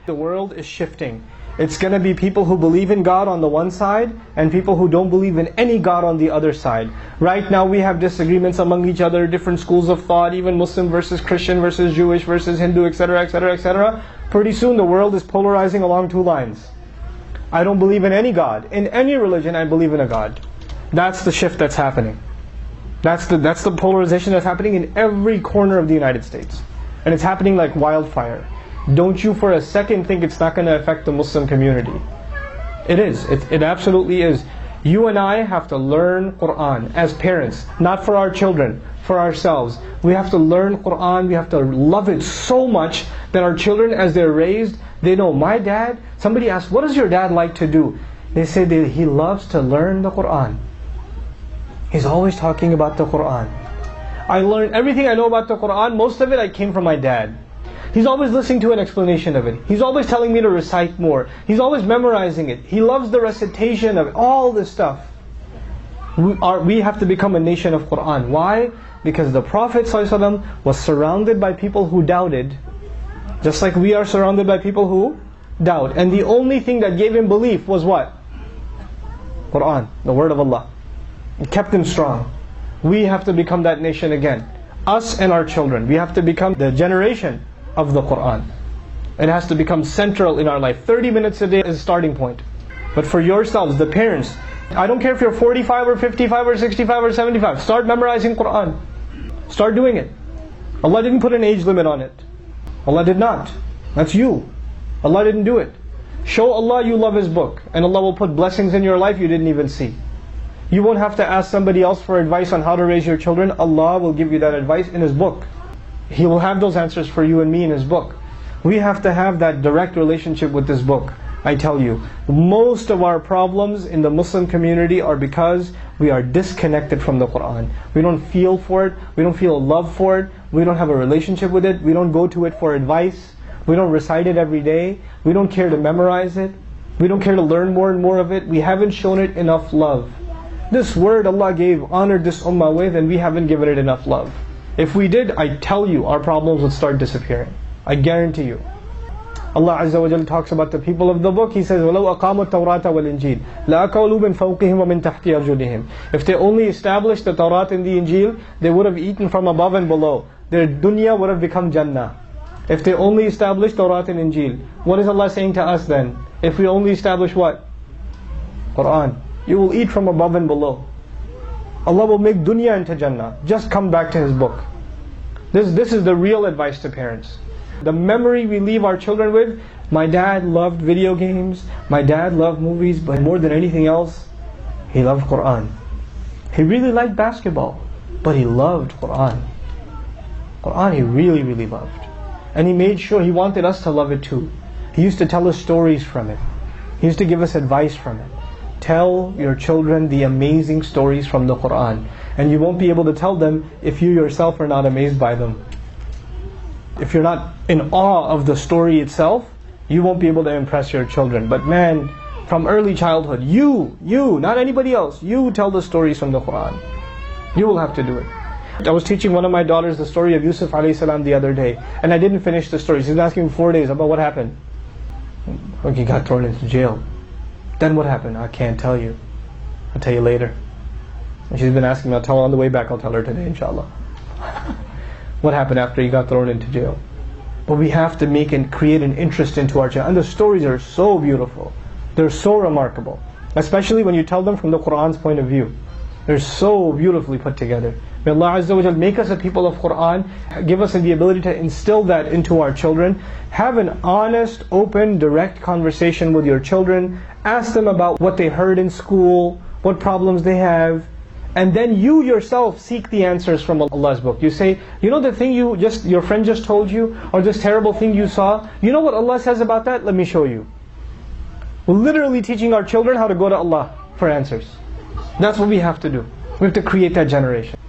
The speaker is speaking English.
The world is shifting. It's going to be people who believe in God on the one side and people who don't believe in any God on the other side. Right now we have disagreements among each other, different schools of thought, even Muslim versus Christian versus Jewish versus Hindu, etc., etc., etc. Pretty soon the world is polarizing along two lines. I don't believe in any God. In any religion I believe in a God. That's the shift that's happening. That's the polarization that's happening in every corner of the United States. And it's happening like wildfire. Don't you for a second think it's not going to affect the Muslim community. It is. It absolutely is. You and I have to learn Qur'an as parents. Not for our children, for ourselves. We have to learn Qur'an. We have to love it so much that our children, as they're raised, they know, my dad, somebody asks, what does your dad like to do? They say that he loves to learn the Qur'an. He's always talking about the Qur'an. I learned everything I know about the Qur'an, most of it I came from my dad. He's always listening to an explanation of it. He's always telling me to recite more. He's always memorizing it. He loves the recitation of it, all this stuff. We have to become a nation of Qur'an. Why? Because the Prophet ﷺ was surrounded by people who doubted, just like we are surrounded by people who doubt. And the only thing that gave him belief was what? Qur'an, the word of Allah. It kept him strong. We have to become that nation again. Us and our children. We have to become the generation of the Qur'an. It has to become central in our life. 30 minutes a day is a starting point. But for yourselves, the parents, I don't care if you're 45 or 55 or 65 or 75, start memorizing Qur'an. Start doing it. Allah didn't put an age limit on it. Allah did not. That's you. Allah didn't do it. Show Allah you love His book, and Allah will put blessings in your life you didn't even see. You won't have to ask somebody else for advice on how to raise your children. Allah will give you that advice in His book. He will have those answers for you and me in His book. We have to have that direct relationship with this book. I tell you, most of our problems in the Muslim community are because we are disconnected from the Qur'an. We don't feel for it, we don't feel love for it, we don't have a relationship with it, we don't go to it for advice, we don't recite it every day, we don't care to memorize it, we don't care to learn more and more of it, we haven't shown it enough love. This word Allah honored this ummah with, and we haven't given it enough love. If we did, I tell you, our problems would start disappearing. I guarantee you. Allah Azza wa Jalla talks about the people of the book. He says, وَلَوْ أَقَامُوا التَّوْرَاةَ وَالْإِنْجِيلَ لَأَكَلُوا مِنْ فَوْقِهِمْ وَمِنْ تَحْتِ أَرْجُلِهِمْ. If they only established the Tawrat and the Injil, they would have eaten from above and below. Their dunya would have become Jannah. If they only established Tawrat and Injil, what is Allah saying to us then? If we only establish what? Qur'an. You will eat from above and below. Allah will make dunya into Jannah. Just come back to His book. This is the real advice to parents. The memory we leave our children with, my dad loved video games, my dad loved movies, but more than anything else, he loved Qur'an. He really liked basketball, but he loved Qur'an. Qur'an he really, really loved. And he made sure, he wanted us to love it too. He used to tell us stories from it. He used to give us advice from it. Tell your children the amazing stories from the Qur'an. And you won't be able to tell them if you yourself are not amazed by them. If you're not in awe of the story itself, you won't be able to impress your children. But man, from early childhood, you, not anybody else, you tell the stories from the Qur'an. You will have to do it. I was teaching one of my daughters the story of Yusuf alayhi salam the other day, and I didn't finish the story. She was asking me 4 days about what happened. He got thrown into jail. Then what happened? I can't tell you. I'll tell you later. And she's been asking me, I'll tell her on the way back, I'll tell her today inshallah. What happened after he got thrown into jail? But we have to make and create an interest into our children. And the stories are so beautiful. They're so remarkable. Especially when you tell them from the Qur'an's point of view. They're so beautifully put together. May Allah Azza wa Jal make us a people of Qur'an. Give us the ability to instill that into our children. Have an honest, open, direct conversation with your children. Ask them about what they heard in school, what problems they have. And then you yourself seek the answers from Allah's book. You say, you know the thing your friend just told you, or this terrible thing you saw, you know what Allah says about that? Let me show you. We're literally teaching our children how to go to Allah for answers. That's what we have to do. We have to create that generation.